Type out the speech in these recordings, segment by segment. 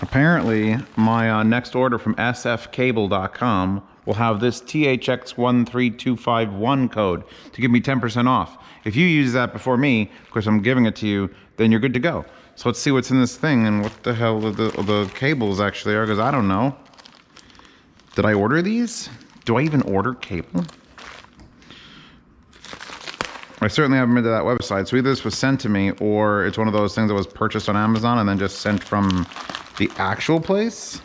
Apparently, my next order from sfcable.com will have this THX13251 code to give me 10% off. If you use that before me, of course I'm giving it to you, then you're good to go. So let's see what's in this thing and what the hell the cables actually are, because I don't know. Did I order these? Do I even order cable? I certainly haven't been to that website, so either this was sent to me or it's one of those things that was purchased on Amazon and then just sent from the actual place.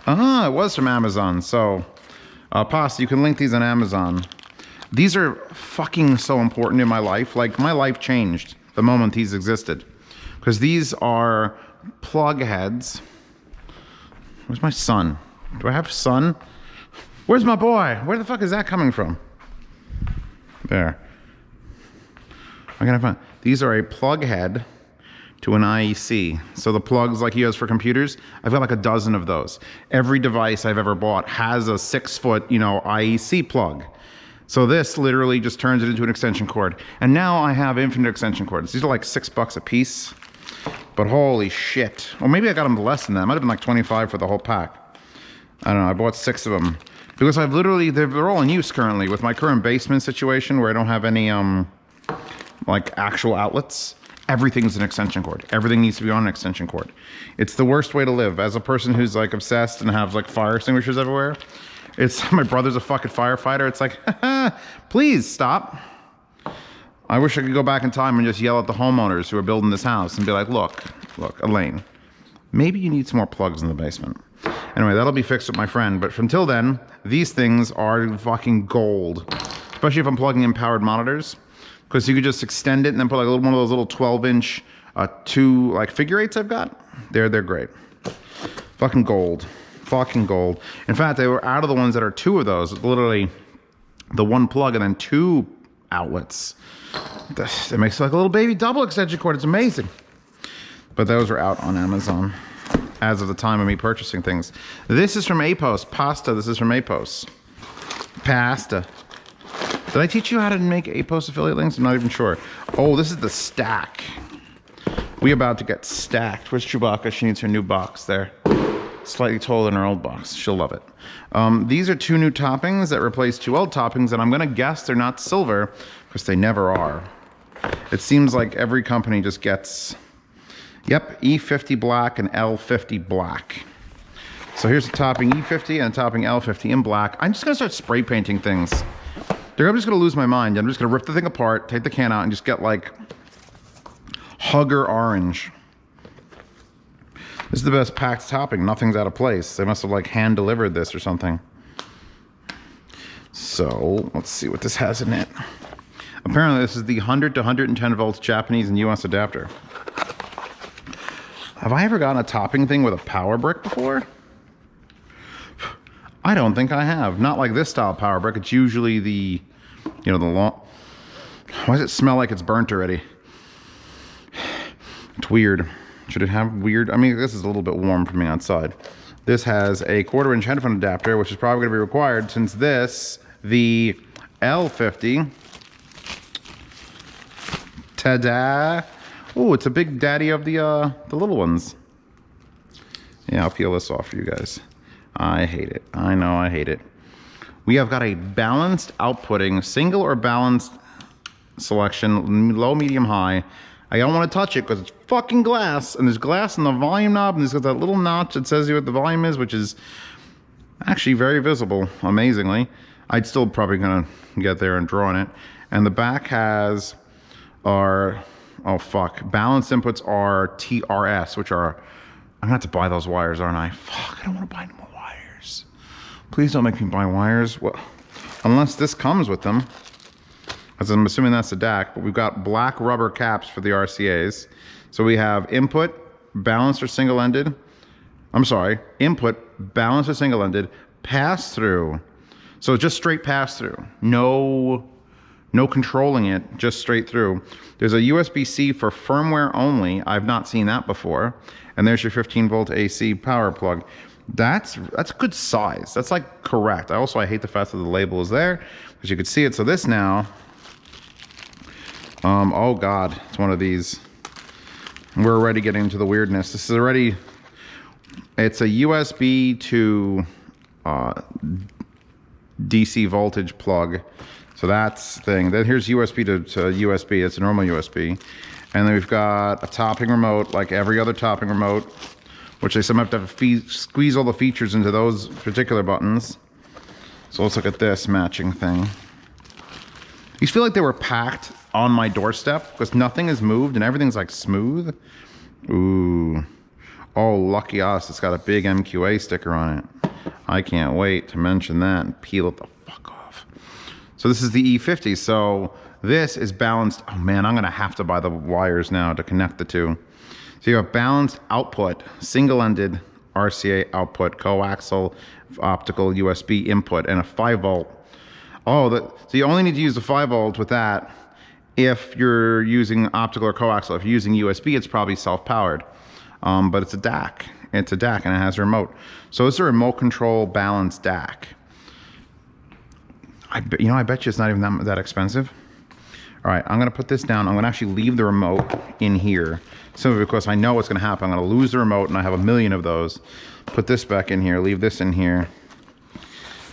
Ah, it was from Amazon. So, Pasta, you can link these on Amazon. These are fucking so important in my life. Like, my life changed the moment these existed. Because these are plug heads. Where's my son? Do I have a son? Where's my boy? Where the fuck is that coming from? There. I'm gonna find. These are a plug head to an IEC. So the plugs like you use for computers, I've got like a dozen of those. Every device I've ever bought has a 6-foot, IEC plug. So this literally just turns it into an extension cord. And now I have infinite extension cords. These are like $6 a piece, but holy shit. Or maybe I got them less than that. It might have been like 25 for the whole pack. I don't know, I bought 6 of them. Because I've literally, they're all in use currently with my current basement situation where I don't have any, like actual outlets. Everything's an extension cord. Everything needs to be on an extension cord. It's the worst way to live. As a person who's like obsessed and has like fire extinguishers everywhere, it's, my brother's a fucking firefighter. It's like, please stop. I wish I could go back in time and just yell at the homeowners who are building this house and be like, look, Elaine, maybe you need some more plugs in the basement. Anyway, that'll be fixed with my friend. But until then, these things are fucking gold. Especially if I'm plugging in powered monitors. Because you could just extend it and then put like one of those little 12-inch two like figure eights I've got. They're great. Fucking gold. Fucking gold. In fact, they were out of the ones that are 2 of those. Literally the 1 plug and then 2 outlets. That makes it like a little baby double extension cord. It's amazing. But those are out on Amazon as of the time of me purchasing things. This is from Apos. Pasta, this is from Apos. Pasta. Did I teach you how to make Apos affiliate links? I'm not even sure. Oh, this is the stack. We about to get stacked. Where's Chewbacca? She needs her new box there. Slightly taller than her old box. She'll love it. These are 2 new toppings that replace 2 old toppings, and I'm gonna guess they're not silver, because they never are. It seems like every company just gets, yep, E50 black and L50 black. So here's a topping E50 and a topping L50 in black. I'm just gonna start spray painting things. I'm just gonna lose my mind. I'm just gonna rip the thing apart, take the can out, and just get like Hugger orange. This is the best packed topping. Nothing's out of place. They must have like hand delivered this or something. So let's see what this has in it. Apparently this is the 100 to 110 volts Japanese and US adapter. Have I ever gotten a topping thing with a power brick before? I don't think I have. Not like this style power brick. It's usually the, the long. Why does it smell like it's burnt already? It's weird. Should it have weird? I mean, this is a little bit warm for me outside. This has a 1/4-inch headphone adapter, which is probably going to be required since this, the L50. Ta-da! Oh, it's a big daddy of the little ones. Yeah, I'll peel this off for you guys. I hate it. I know I hate it. We have got a balanced outputting, single or balanced selection, low, medium, high. I don't want to touch it because it's fucking glass, and there's glass in the volume knob, and there's got that little notch that says what the volume is, which is actually very visible, amazingly. I'd still probably gonna get there and draw on it. And the back has our, oh fuck, balanced inputs are TRS, which are, I'm gonna have to buy those wires, aren't I? Fuck, I don't want to buy any more wires. Please don't make me buy wires. Well, unless this comes with them. As I'm assuming that's the DAC, but we've got black rubber caps for the RCAs. So we have input, balanced or single-ended. I'm sorry, input, balanced or single-ended, pass-through. So just straight pass-through. No controlling it, just straight through. There's a USB-C for firmware only. I've not seen that before. And there's your 15-volt AC power plug. That's good size. That's like correct. I hate the fact that the label is there, because you could see it. So this now, oh God, it's one of these. We're already getting into the weirdness. This is already, it's a USB to DC voltage plug. So that's the thing. Then here's USB to USB. It's a normal USB. And then we've got a topping remote, like every other topping remote, which they somehow have to squeeze all the features into those particular buttons. So let's look at this matching thing. These feel like they were packed on my doorstep because nothing has moved and everything's like smooth. Ooh. Oh, lucky us. It's got a big MQA sticker on it. I can't wait to mention that and peel it the fuck off. So this is the E50. So this is balanced. Oh man, I'm gonna have to buy the wires now to connect the two. So you have balanced output, single-ended RCA output, coaxial optical USB input, and a 5-volt. Oh, so you only need to use the 5-volt with that if you're using optical or coaxial. If you're using USB, it's probably self-powered. But it's a DAC. It's a DAC and it has a remote. So it's a remote control balanced DAC. I bet you it's not even that expensive. All right, I'm gonna put this down. I'm gonna actually leave the remote in here simply because I know what's gonna happen. I'm gonna lose the remote and I have a million of those. Put this back in here, leave this in here.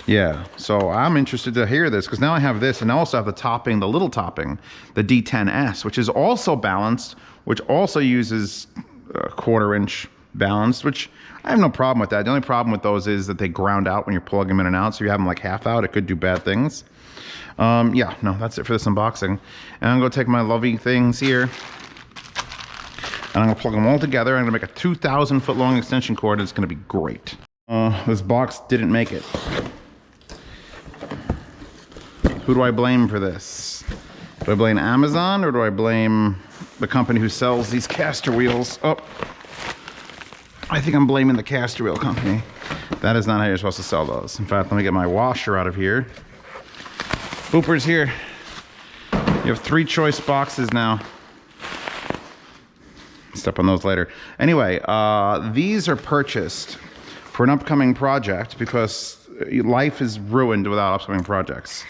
Yeah, so I'm interested to hear this because now I have this and I also have the topping, the little topping, the D10S, which is also balanced, which also uses a 1/4 inch balanced, which I have no problem with that. The only problem with those is that they ground out when you're plugging them in and out. So you have them like half out, it could do bad things. Yeah, no, that's it for this unboxing. And I'm gonna take my lovely things here and I'm gonna plug them all together. I'm gonna make a 2,000 foot long extension cord. It's gonna be great. This box didn't make it. Who do I blame for this? Do I blame Amazon or do I blame the company who sells these Castor wheels? Oh, I think I'm blaming the Castor wheel company. That is not how you're supposed to sell those. In fact, let me get my washer out of here. Boopers here. You have 3 choice boxes now. Step on those later. Anyway, these are purchased for an upcoming project because life is ruined without upcoming projects.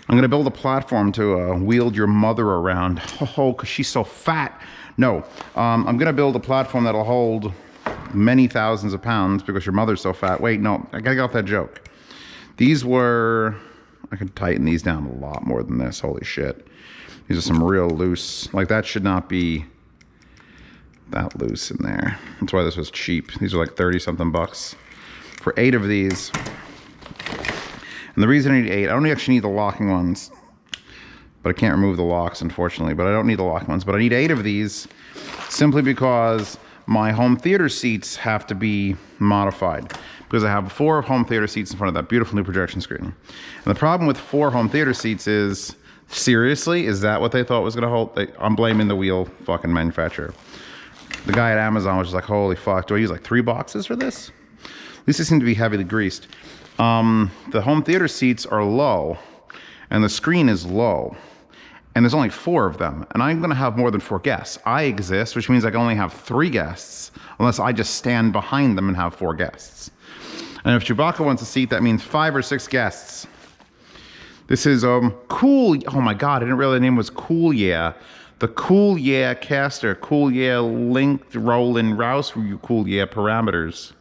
I'm gonna build a platform to wield your mother around. Oh, cause she's so fat. No, I'm gonna build a platform that'll hold many thousands of pounds because your mother's so fat. Wait, no, I gotta get off that joke. These were, I could tighten these down a lot more than this, holy shit. These are some real loose, like that should not be that loose in there. That's why this was cheap. These are like 30 something bucks for 8 of these. And the reason I need 8, I don't actually need the locking ones, but I can't remove the locks, unfortunately, but I don't need the locking ones, but I need 8 of these simply because my home theater seats have to be modified because I have 4 home theater seats in front of that beautiful new projection screen. And the problem with 4 home theater seats is, seriously, is that what they thought was gonna hold? I'm blaming the wheel fucking manufacturer. The guy at Amazon was just like, holy fuck, do I use like 3 boxes for this? At least they seem to be heavily greased. The home theater seats are low and the screen is low and there's only 4 of them and I'm gonna have more than 4 guests. I exist, which means I can only have 3 guests unless I just stand behind them and have 4 guests. And if Chewbacca wants a seat, that means 5 or 6 guests. This is cool. Oh my God, I didn't realize the name was Cool Yeah. The Cool Yeah Castor, Cool Yeah linked Roland Rouse, Cool Yeah parameters.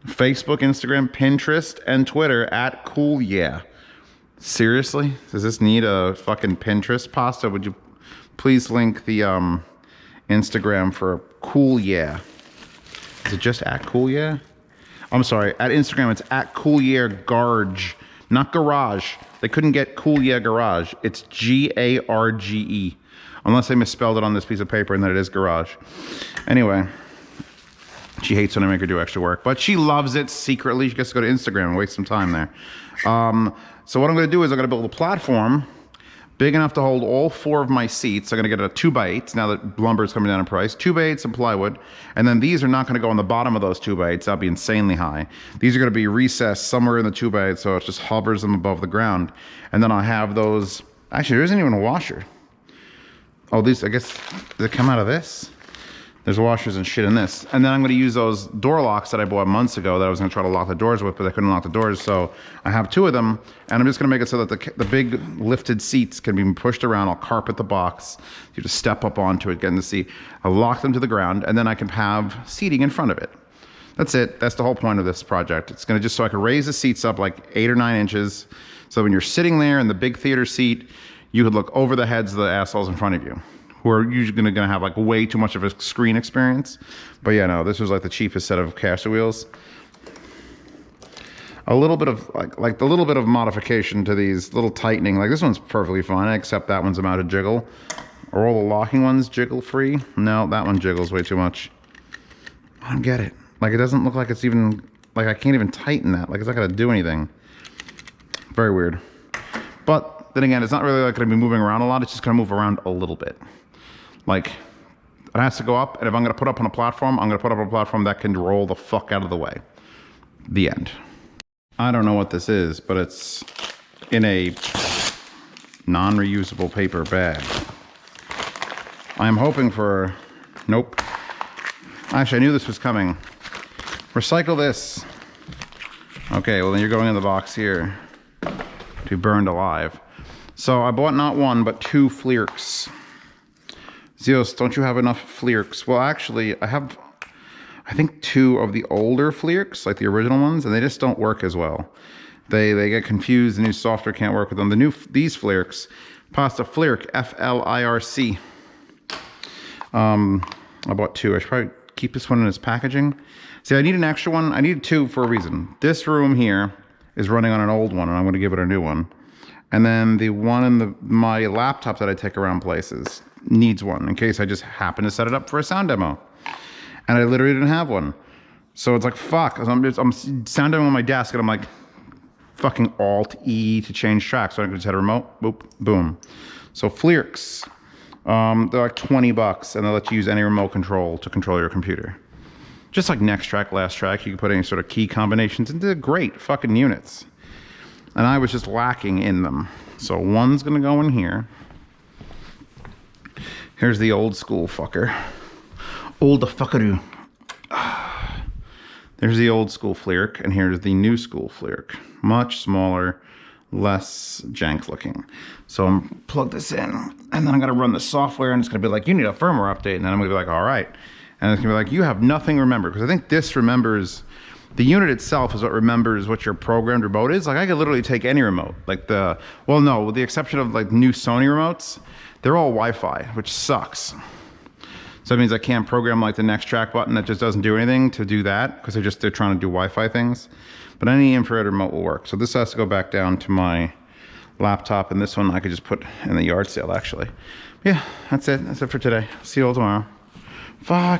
Facebook, Instagram, Pinterest, and Twitter at Cool Yeah. Seriously? Does this need a fucking Pinterest? Pasta, would you please link the Instagram for Cool Yeah? Is it just at Cool Yeah? I'm sorry, at Instagram it's at Cool Yeah Garage, not Garage. They couldn't get Cool Yeah Garage. It's Garge. Unless I misspelled it on this piece of paper and that it is Garage. Anyway. She hates when I make her do extra work, but she loves it secretly. She gets to go to Instagram and waste some time there. So what I'm gonna do is I'm gonna build a platform big enough to hold all 4 of my seats. I'm gonna get a 2x8s now that lumber is coming down in price. 2x8s and plywood. And then these are not gonna go on the bottom of those 2x8s. That'll be insanely high. These are gonna be recessed somewhere in the 2x8 so it just hovers them above the ground. And then I'll have those, actually there isn't even a washer. Oh, these, I guess they come out of this. There's washers and shit in this. And then I'm gonna use those door locks that I bought months ago that I was gonna try to lock the doors with, but I couldn't lock the doors. So I have 2 of them, and I'm just gonna make it so that the big lifted seats can be pushed around. I'll carpet the box. You just step up onto it, get in the seat. I'll lock them to the ground, and then I can have seating in front of it. That's it. That's the whole point of this project. It's gonna just so I can raise the seats up like 8 or 9 inches. So when you're sitting there in the big theater seat, you could look over the heads of the assholes in front of you, who are usually gonna have like way too much of a screen experience. But yeah, no, this was like the cheapest set of Castor wheels. A little bit of like a little bit of modification to these, little tightening. Like this one's perfectly fine, except that one's about to jiggle. Are all the locking ones jiggle free? No, that one jiggles way too much. I don't get it. Like it doesn't look like it's even, like I can't even tighten that. Like it's not gonna do anything. Very weird. But then again, it's not really like gonna be moving around a lot. It's just gonna move around a little bit. Like, it has to go up, and if I'm gonna put up on a platform, I'm gonna put up on a platform that can roll the fuck out of the way. The end. I don't know what this is, but it's in a non-reusable paper bag. I'm hoping for, nope. Actually, I knew this was coming. Recycle this. Okay, well then you're going in the box here to be burned alive. So I bought not 1, but 2 FLIRCs. Zeus, don't you have enough FLIRCs? Well, actually, I have, I think 2 of the older FLIRCs, like the original ones, and they just don't work as well. They get confused. The new software can't work with them. These FLIRCs, Pasta FLIRC, FLIRC. I bought 2. I should probably keep this one in its packaging. See, I need an extra one. I need 2 for a reason. This room here is running on an old one, and I'm going to give it a new one. And then the one in my laptop that I take around places needs one in case I just happen to set it up for a sound demo. And I literally didn't have one. So it's like, fuck. I'm sound demoing on my desk, and I'm like, fucking Alt-E to change tracks. So I can just hit a remote, boop, boom. So FLIRCs, they're like 20 bucks, and they'll let you use any remote control to control your computer. Just like next track, last track, you can put any sort of key combinations, and they're great fucking units. And I was just lacking in them. So one's gonna go in here. Here's the old school fucker. Old fuckaroo. There's the old school FLIRC, and here's the new school FLIRC. Much smaller, less jank looking. So I'm plug this in, and then I'm gonna run the software, and it's gonna be like, you need a firmware update, and then I'm gonna be like, all right. And it's gonna be like, you have nothing remembered, because I think this remembers, the unit itself is what remembers what your programmed remote is. Like I could literally take any remote, like well no, with the exception of like new Sony remotes, they're all Wi-Fi, which sucks. So that means I can't program like the next track button that just doesn't do anything to do that, because they're trying to do Wi-Fi things. But any infrared remote will work. So this has to go back down to my laptop, and this one I could just put in the yard sale actually. Yeah, that's it. That's it for today. See you all tomorrow. Fuck.